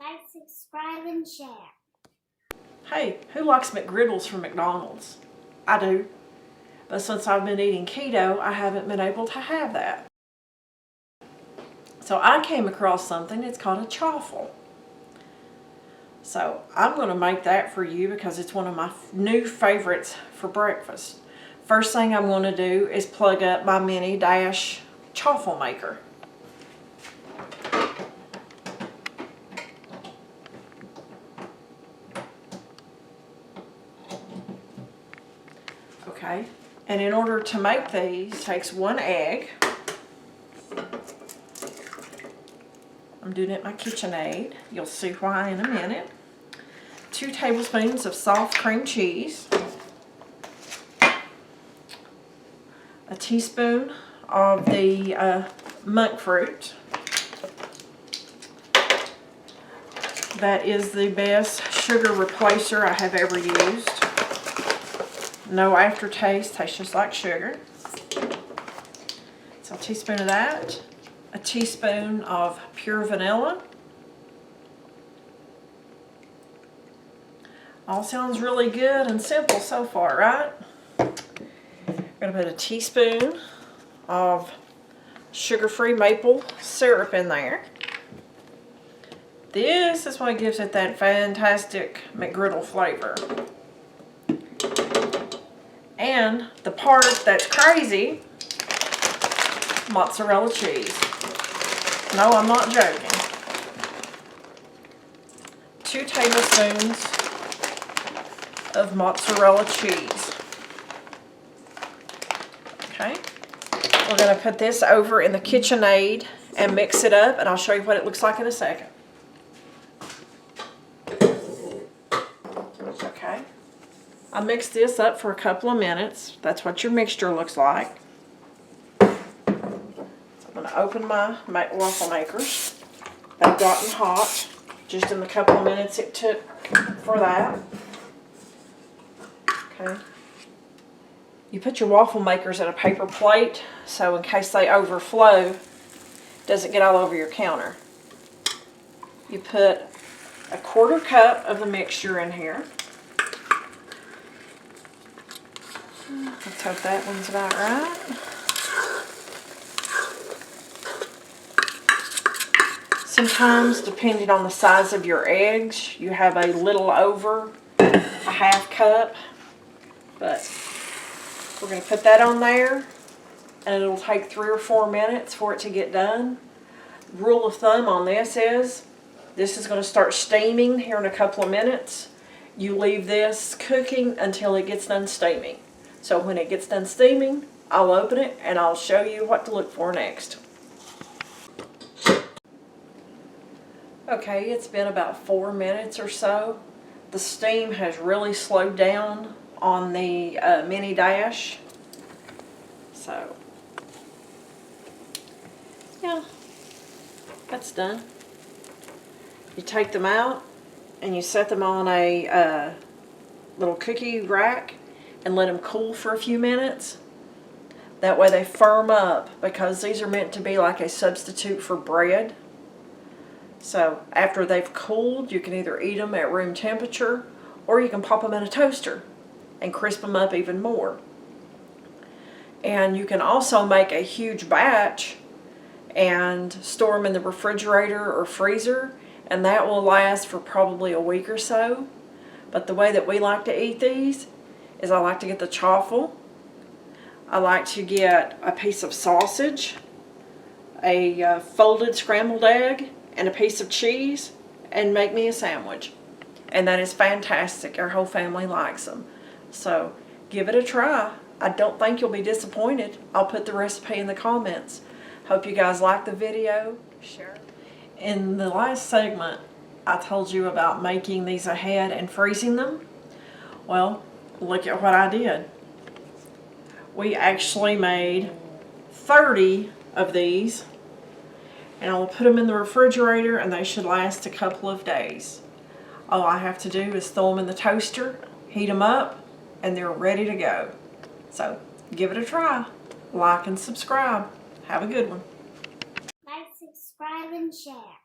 Like, subscribe, and share. Hey, who likes McGriddles from McDonald's? I do. But since I've been eating keto, I haven't been able to have that. So I came across something, it's called a Chaffle. So I'm going to make that for you because it's one of my new favorites for breakfast. First thing I'm going to do is plug up my mini dash chaffle maker. Okay, and in order to make these, it takes 1 egg. I'm doing it in my KitchenAid. You'll see why in a minute. 2 tablespoons of soft cream cheese. A teaspoon of the monk fruit. That is the best sugar replacer I have ever used. No aftertaste, tastes just like sugar. So a teaspoon of that. A teaspoon of pure vanilla. All sounds really good and simple so far, right? I'm going to put a teaspoon of sugar-free maple syrup in there. This is what gives it that fantastic McGriddle flavor. And the part that's crazy, mozzarella cheese. No, I'm not joking. 2 tablespoons of mozzarella cheese. Okay. We're going to put this over in the KitchenAid and mix it up, and I'll show you what it looks like in a second. Okay. I mixed this up for a couple of minutes. That's what your mixture looks like. I'm going to open my waffle makers. They've gotten hot just in the couple of minutes it took for that. Okay. You put your waffle makers in a paper plate so in case they overflow, it doesn't get all over your counter. You put a 1/4 cup of the mixture in here. Let's hope that one's about right. Sometimes, depending on the size of your eggs, you have a little over a 1/2 cup. But we're going to put that on there, and it'll take 3 or 4 minutes for it to get done. Rule of thumb on this is going to start steaming here in a couple of minutes. You leave this cooking until it gets done steaming. So when it gets done steaming, I'll open it and I'll show you what to look for next. Okay, it's been about 4 minutes or so. The steam has really slowed down on the mini dash. So, yeah, that's done. You take them out and you set them on a little cookie rack and let them cool for a few minutes. That way they firm up, because these are meant to be like a substitute for bread. So after they've cooled, you can either eat them at room temperature or you can pop them in a toaster and crisp them up even more. And you can also make a huge batch and store them in the refrigerator or freezer, and that will last for probably a week or so. But the way that we like to eat these is I like to get the chaffle. I like to get a piece of sausage, a folded scrambled egg, and a piece of cheese, and make me a sandwich. And that is fantastic. Our whole family likes them. So give it a try. I don't think you'll be disappointed. I'll put the recipe in the comments. Hope you guys like the video. Share. In the last segment, I told you about making these ahead and freezing them. Well, look at what I did. We actually made 30 of these, and I'll put them in the refrigerator and they should last a couple of days. All I have to do is throw them in the toaster, heat them up, and they're ready to go. So give it a try. Like and subscribe. Have a good one. Like, subscribe, and share.